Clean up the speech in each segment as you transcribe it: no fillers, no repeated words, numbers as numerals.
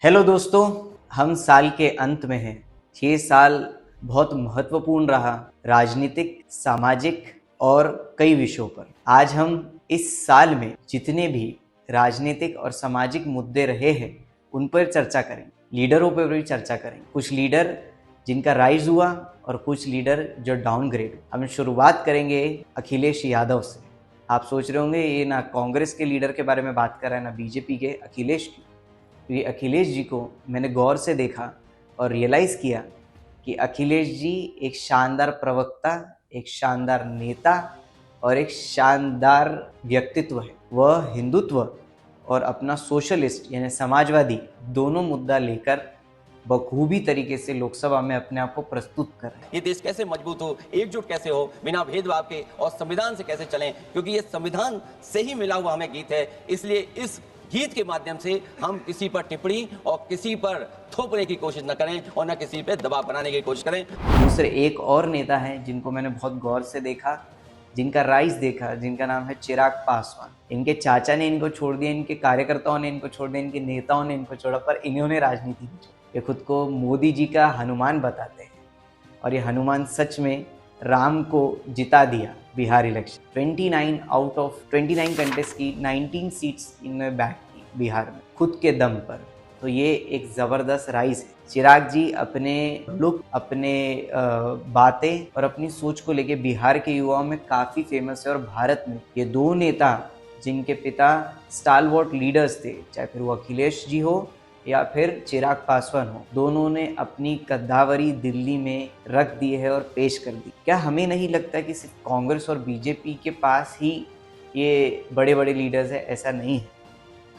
Hello दोस्तों, हम साल के अंत में हैं। 6 साल बहुत महत्वपूर्ण रहा राजनीतिक, सामाजिक और कई विषयों पर। आज हम इस साल में जितने भी राजनीतिक और सामाजिक मुद्दे रहे हैं उन पर चर्चा करें, लीडरों पर भी चर्चा करें। कुछ लीडर जिनका राइज हुआ और कुछ लीडर जो डाउनग्रेड। हम शुरुआत करेंगे अखिलेश यादव से। आप सोच रहे होंगे ये ना कांग्रेस के लीडर के बारे में बात कर रहा है ना बीजेपी के, अखिलेश की। क्योंकि अखिलेश जी को मैंने गौर से देखा और रियलाइज़ किया कि अखिलेश जी एक शानदार प्रवक्ता, एक शानदार नेता और एक शानदार व्यक्तित्व है। वह हिंदुत्व और अपना सोशलिस्ट यानी समाजवादी दोनों मुद्दा लेकर बखूबी तरीके से लोकसभा में अपने आप को प्रस्तुत कर रहे हैं। ये देश कैसे मजबूत हो, एकजुट कैसे हो, बिना भेदभाव के और संविधान से कैसे चलें, क्योंकि ये संविधान से ही मिला हुआ हमें गीत है। इसलिए इस गीत के माध्यम से हम किसी पर टिप्पणी और किसी पर थोपने की कोशिश न करें और न किसी पर दबाव बनाने की कोशिश करें। दूसरे एक और नेता हैं जिनको मैंने बहुत गौर से देखा, जिनका राइज देखा, जिनका नाम है चिराग पासवान। इनके चाचा ने इनको छोड़ दिया, इनके कार्यकर्ताओं ने इनको छोड़ दिया, इनके नेताओं ने इनको छोड़ा, पर इन्होंने राजनीति नहीं छोड़ी। ये खुद को मोदी जी का हनुमान बताते हैं और ये हनुमान सच में राम को जिता दिया Bihar election. 29 out of 29 contest की 19 सीट्स इन्होंने बैक की बिहार में खुद के दम पर। तो ये एक ज़बरदस्त राइज है। चिराग जी अपने लुक, अपने बातें और अपनी सोच को लेके बिहार के युवाओं में काफ़ी फेमस है। और भारत में ये दो नेता जिनके पिता स्टालवर्ट लीडर्स थे, चाहे फिर वो अखिलेश जी हो या फिर चिराग पासवान हो, दोनों ने अपनी कद्दावरी दिल्ली में रख दी है और पेश कर दी। क्या हमें नहीं लगता कि सिर्फ कांग्रेस और बीजेपी के पास ही ये बड़े बड़े लीडर्स हैं? ऐसा नहीं है।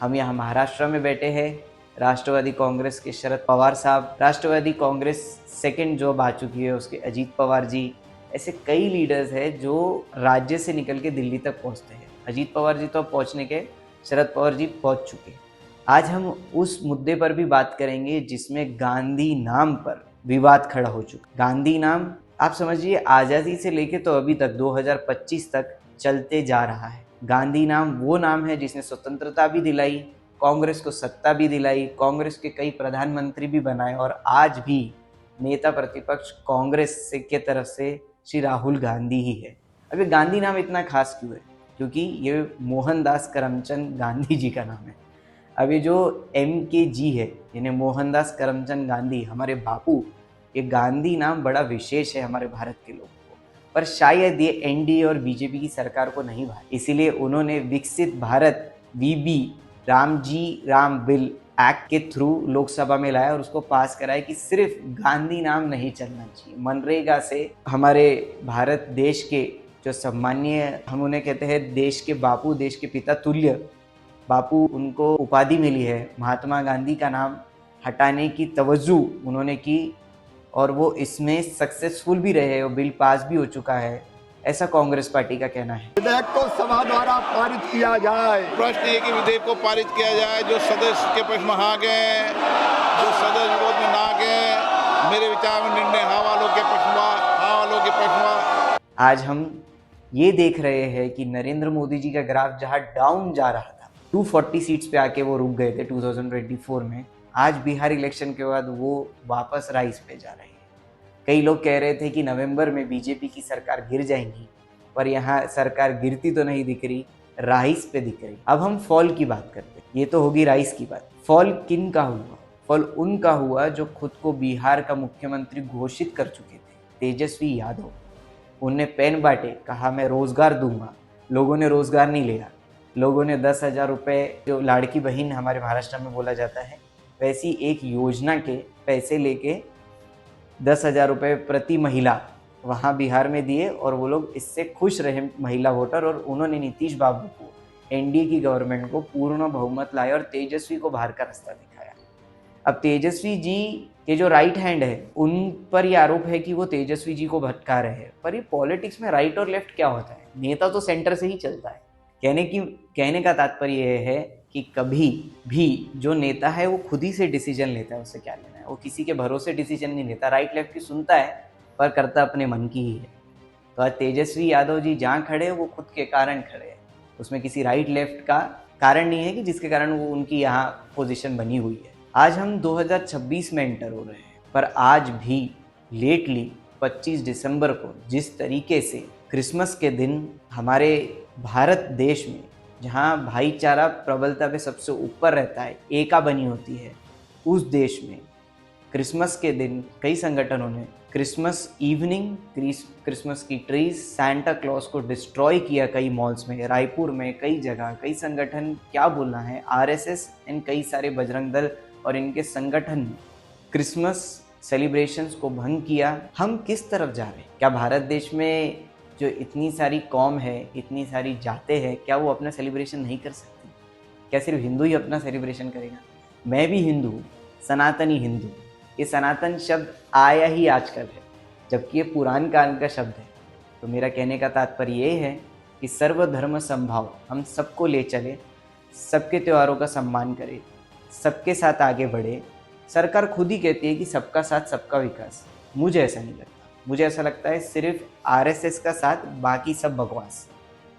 हम यहाँ महाराष्ट्र में बैठे हैं, राष्ट्रवादी कांग्रेस के शरद पवार साहब, राष्ट्रवादी कांग्रेस सेकंड जॉब आ चुकी है उसके अजीत पवार जी, ऐसे कई लीडर्स हैं जो राज्य से निकल के दिल्ली तक पहुँचते हैं। अजीत पवार जी तो पहुँचने के, शरद पवार जी पहुँच चुके हैं। आज हम उस मुद्दे पर भी बात करेंगे जिसमें गांधी नाम पर विवाद खड़ा हो चुका। गांधी नाम आप समझिए आज़ादी से लेके तो अभी तक 2025 तक चलते जा रहा है। गांधी नाम वो नाम है जिसने स्वतंत्रता भी दिलाई, कांग्रेस को सत्ता भी दिलाई, कांग्रेस के कई प्रधानमंत्री भी बनाए और आज भी नेता प्रतिपक्ष कांग्रेस के तरफ से श्री राहुल गांधी ही है। अब ये गांधी नाम इतना खास क्यों है? क्योंकि ये मोहनदास करमचंद गांधी जी का नाम है। अब ये जो MKG है यानी मोहनदास करमचंद गांधी, हमारे बापू, ये गांधी नाम बड़ा विशेष है हमारे भारत के लोगों को। पर शायद ये NDA और बीजेपी की सरकार को नहीं भाई, इसीलिए उन्होंने विकसित Bharat VB Ram bill act के थ्रू लोकसभा में लाया और उसको पास कराया कि सिर्फ गांधी नाम नहीं चलना चाहिए। मनरेगा से हमारे भारत देश के जो सम्मानीय, हम उन्हें कहते हैं देश के बापू, देश के पिता तुल्य बापू, उनको उपाधि मिली है। महात्मा गांधी का नाम हटाने की तवज्जो उन्होंने की और वो इसमें सक्सेसफुल भी रहे और बिल पास भी हो चुका है, ऐसा कांग्रेस पार्टी का कहना है। विधेयक को सभा द्वारा पारित किया जाए। प्रश्न है कि विधेयक को पारित किया जाए। जो सदस्य के पक्ष में हाँ गए, जो सदस्य विरोध में ना गए, मेरे विचार में निर्णय हाँ वालों के पक्ष में, हाँ वालों के पक्ष में। आज हम ये देख रहे हैं कि नरेंद्र मोदी जी का ग्राफ जहाँ डाउन जा रहा था, 240 सीट्स पे आके वो रुक गए थे 2024 में, आज बिहार इलेक्शन के बाद वो वापस राइज पे जा रहे हैं। कई लोग कह रहे थे कि नवंबर में बीजेपी की सरकार गिर जाएंगी, पर यहाँ सरकार गिरती तो नहीं दिख रही, राइज पे दिख रही। अब हम फॉल की बात करते हैं। ये तो होगी राइज की बात। फॉल किन का हुआ? फॉल उनका हुआ जो खुद को बिहार का मुख्यमंत्री घोषित कर चुके थे, तेजस्वी यादव। उनने पेन बांटे, कहा मैं रोजगार दूंगा, लोगों ने रोजगार नहीं लिया। लोगों ने 10,000 रुपये, जो लाड़की बहन हमारे महाराष्ट्र में बोला जाता है, वैसी एक योजना के पैसे लेके 10,000 रुपये प्रति महिला वहाँ बिहार में दिए और वो लोग इससे खुश रहे महिला वोटर। और उन्होंने नीतीश बाबू को, NDA की गवर्नमेंट को पूर्ण बहुमत लाया और तेजस्वी को बाहर का रास्ता दिखाया। अब तेजस्वी जी के जो राइट हैंड है उन पर ये आरोप है कि वो तेजस्वी जी को भटका रहे हैं। पर ये पॉलिटिक्स में राइट और लेफ्ट क्या होता है? नेता तो सेंटर से ही चलता है। कहने का तात्पर्य यह है कि कभी भी जो नेता है वो खुद ही से डिसीजन लेता है, उससे क्या लेना है। वो किसी के भरोसे डिसीजन नहीं लेता, राइट लेफ्ट की सुनता है पर करता अपने मन की ही है। तो आज तेजस्वी यादव जी जहाँ खड़े हैं वो खुद के कारण खड़े हैं, उसमें किसी राइट लेफ्ट का कारण नहीं है कि जिसके कारण वो उनकी यहाँ पोजीशन बनी हुई है। आज हम 2026 में एंटर हो रहे हैं, पर आज भी लेटली 25 दिसंबर को जिस तरीके से क्रिसमस के दिन हमारे भारत देश में, जहाँ भाईचारा प्रबलता पे सबसे ऊपर रहता है, एका बनी होती है, उस देश में क्रिसमस के दिन कई संगठनों ने क्रिसमस इवनिंग, क्रिसमस की ट्रीज, सैंटा क्लॉज को डिस्ट्रॉय किया कई मॉल्स में, रायपुर में, कई जगह, कई संगठन, क्या बोलना है, आरएसएस एंड कई सारे बजरंग दल और इनके संगठन ने क्रिसमस सेलिब्रेशंस को भंग किया। हम किस तरफ जा रहे हैं? क्या भारत देश में जो इतनी सारी कौम है, इतनी सारी जातें हैं, क्या वो अपना सेलिब्रेशन नहीं कर सकती? क्या सिर्फ हिंदू ही अपना सेलिब्रेशन करेगा? मैं भी हिंदू हूँ, सनातनी हिंदू। ये सनातन शब्द आया ही आजकल है, जबकि ये पुरान काल का शब्द है। तो मेरा कहने का तात्पर्य ये है कि सर्वधर्म समभाव, हम सबको ले चले, सबके त्योहारों का सम्मान करें, सबके साथ आगे बढ़े। सरकार खुद ही कहती है कि सबका साथ सबका विकास। मुझे ऐसा नहीं लगता। मुझे ऐसा लगता है सिर्फ आरएसएस का साथ, बाकी सब बकवास।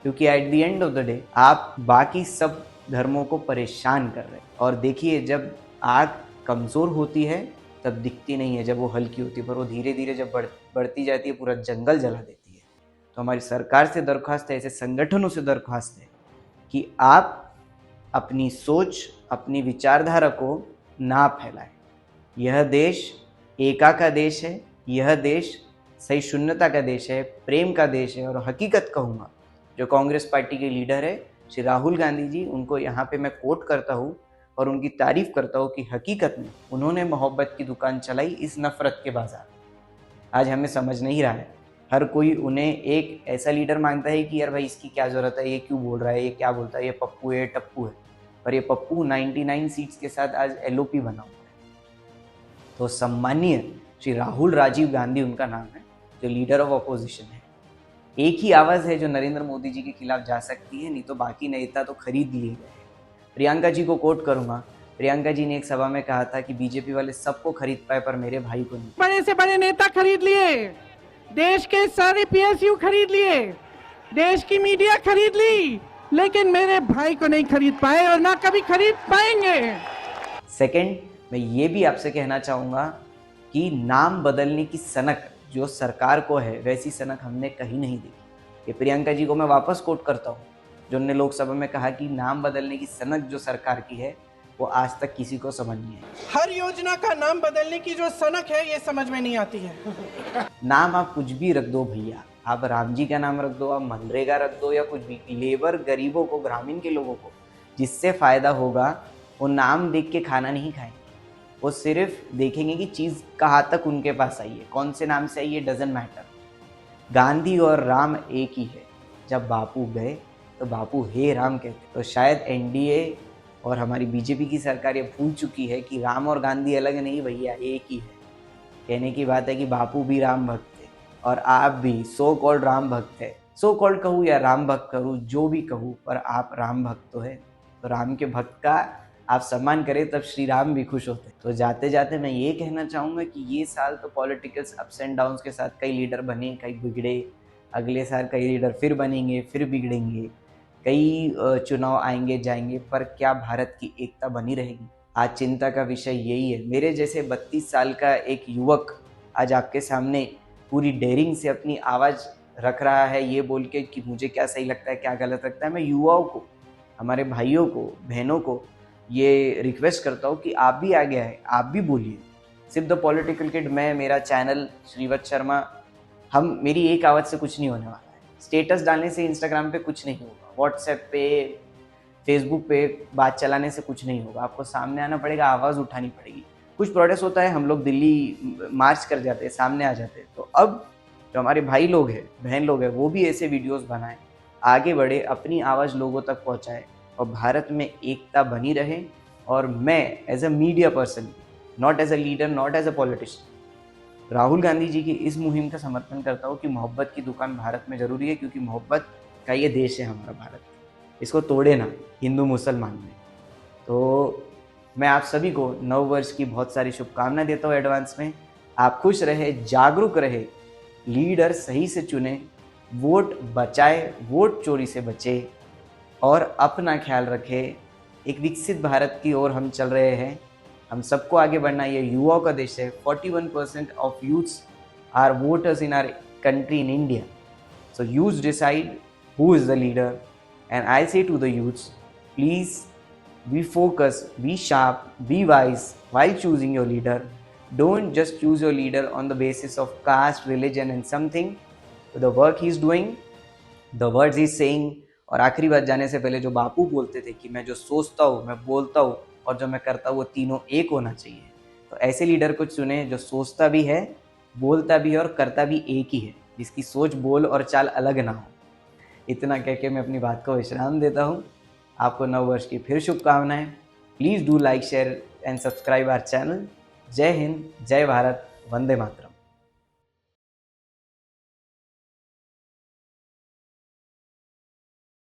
क्योंकि at the end of the day आप बाकी सब धर्मों को परेशान कर रहे हैं। और देखिए, जब आग कमज़ोर होती है तब दिखती नहीं है, जब वो हल्की होती है, पर वो धीरे धीरे जब बढ़ती जाती है, पूरा जंगल जला देती है। तो हमारी सरकार से दरख्वास्त है, ऐसे संगठनों से दरख्वास्त है कि आप अपनी सोच, अपनी विचारधारा को ना फैलाएं। यह देश एका का देश है, यह देश सहिष्णुता का देश है, प्रेम का देश है। और हकीकत कहूँगा, जो कांग्रेस पार्टी के लीडर है श्री राहुल गांधी जी, उनको यहाँ पे मैं कोट करता हूँ और उनकी तारीफ करता हूँ कि हकीकत में उन्होंने मोहब्बत की दुकान चलाई इस नफ़रत के बाजार। आज हमें समझ नहीं रहा है, हर कोई उन्हें एक ऐसा लीडर मानता है कि यार भाई इसकी क्या ज़रूरत है, ये क्यों बोल रहा है, ये क्या बोलता है, ये पप्पू है, ये टप्पू है। पर ये पप्पू 99 सीट्स के साथ आज एलओपी बना हुआ है। तो सम्मानीय श्री राहुल राजीव गांधी उनका नाम है, जो लीडर ऑफ अपोजिशन है। एक ही आवाज़ है जो नरेंद्र मोदी जी के खिलाफ जा सकती है, नहीं तो बाकी नेता तो खरीद लिए गए हैं। प्रियंका जी को कोट करूंगा। प्रियंका जी ने एक सभा में कहा था कि बीजेपी वाले सबको खरीद पाए पर मेरे भाई को नहीं। बड़े से बड़े नेता खरीद लिए, देश के सारे पीएसयू खरीद लिए, देश की मीडिया खरीद ली, लेकिन मेरे भाई को नहीं खरीद पाए और ना कभी खरीद पाएंगे। सेकंड, मैं ये भी आपसे कहना चाहूँगा कि नाम बदलने की सनक जो सरकार को है, वैसी सनक हमने कहीं नहीं देखी। ये प्रियंका जी को मैं वापस कोट करता हूँ, जो उन्होंने लोकसभा में कहा कि नाम बदलने की सनक जो सरकार की है वो आज तक किसी को समझ नहीं आई। हर योजना का नाम बदलने की जो सनक है ये समझ में नहीं आती है। नाम आप कुछ भी रख दो भैया, आप राम जी का नाम रख दो, आप मनरेगा रख दो, या कुछ भी, लेबर गरीबों को, ग्रामीण के लोगों को जिससे फ़ायदा होगा वो नाम देख के खाना नहीं खाएंगे। वो सिर्फ देखेंगे कि चीज़ कहाँ तक उनके पास आई है, कौन से नाम से आई है, डजेंट मैटर। गांधी और राम एक ही है। जब बापू गए तो बापू हे राम कहते। तो शायद एनडीए और हमारी बीजेपी की सरकार ये भूल चुकी है कि राम और गांधी अलग नहीं भैया, एक ही है। कहने की बात है कि बापू भी राम भक्त थे और आप भी सो कॉल्ड राम भक्त है। सो कॉल्ड कहूँ या राम भक्त कहूँ, जो भी कहूँ, पर आप राम भक्त तो है। तो राम के भक्त का आप सम्मान करें, तब श्री राम भी खुश होते। तो जाते जाते मैं ये कहना चाहूँगा कि ये साल तो पॉलिटिकल्स अप्स एंड डाउन्स के साथ कई लीडर बने, कई बिगड़े। अगले साल कई लीडर फिर बनेंगे, फिर बिगड़ेंगे। कई चुनाव आएंगे जाएंगे, पर क्या भारत की एकता बनी रहेगी? आज चिंता का विषय यही है। मेरे जैसे 32 साल का एक युवक आज आपके सामने पूरी डेयरिंग से अपनी आवाज़ रख रहा है, ये बोल के कि मुझे क्या सही लगता है, क्या गलत लगता है। मैं युवाओं को, हमारे भाइयों को, बहनों को ये रिक्वेस्ट करता हूँ कि आप भी आगे आए, आप भी बोलिए। सिर्फ द पॉलिटिकल किड, मैं, मेरा चैनल श्रीवत्स शर्मा, हम, मेरी एक आवाज़ से कुछ नहीं होने वाला है। स्टेटस डालने से इंस्टाग्राम पे कुछ नहीं होगा, व्हाट्सएप पे, फेसबुक पे बात चलाने से कुछ नहीं होगा। आपको सामने आना पड़ेगा, आवाज़ उठानी पड़ेगी। कुछ प्रोटेस्ट होता है, हम लोग दिल्ली मार्च कर जाते हैं, सामने आ जाते हैं। तो अब जो हमारे भाई लोग हैं, बहन लोग हैं, वो भी ऐसे वीडियोस बनाएं, आगे बढ़े, अपनी आवाज़ लोगों तक पहुंचाएं और भारत में एकता बनी रहे। और मैं as a media person, not as a leader, not as a politician, Rahul Gandhi ji की इस मुहिम का समर्थन करता हूँ कि मोहब्बत की दुकान भारत में ज़रूरी है, क्योंकि मोहब्बत का ये देश है हमारा भारत। इसको तोड़े ना हिंदू मुसलमान में। तो मैं आप सभी को नव वर्ष की बहुत सारी शुभकामनाएं देता हूँ एडवांस में। आप खुश रहे, जागरूक रहे, लीडर सही से चुने, वोट बचाए, वोट चोरी से बचे और अपना ख्याल रखे। एक विकसित भारत की ओर हम चल रहे हैं। हम सबको आगे बढ़ना है, ये युवाओं का देश है। 41% of youths are voters in our country in India. So youths decide who is the leader, and I say to the youths, please be focused, be sharp, be wise while choosing your leader. Don't just choose your leader on the basis of caste, religion and something. The work he is doing, the words he is saying, और आखिरी बात जाने से पहले जो बापू बोलते थे कि मैं जो सोचता हूँ, मैं बोलता हूँ और जो मैं करता हूँ वो तीनों एक होना चाहिए। तो ऐसे लीडर को चुने जो सोचता भी है, बोलता भी है और करता भी एक ही है, जिसकी सोच, बोल और चाल अलग ना हो। इतना कह के मैं अपनी बात को विश्राम देता हूँ। आपको नव वर्ष की फिर शुभकामनाएं। Please do like, share and subscribe our channel. जय हिंद, जय भारत, वंदे मातरम।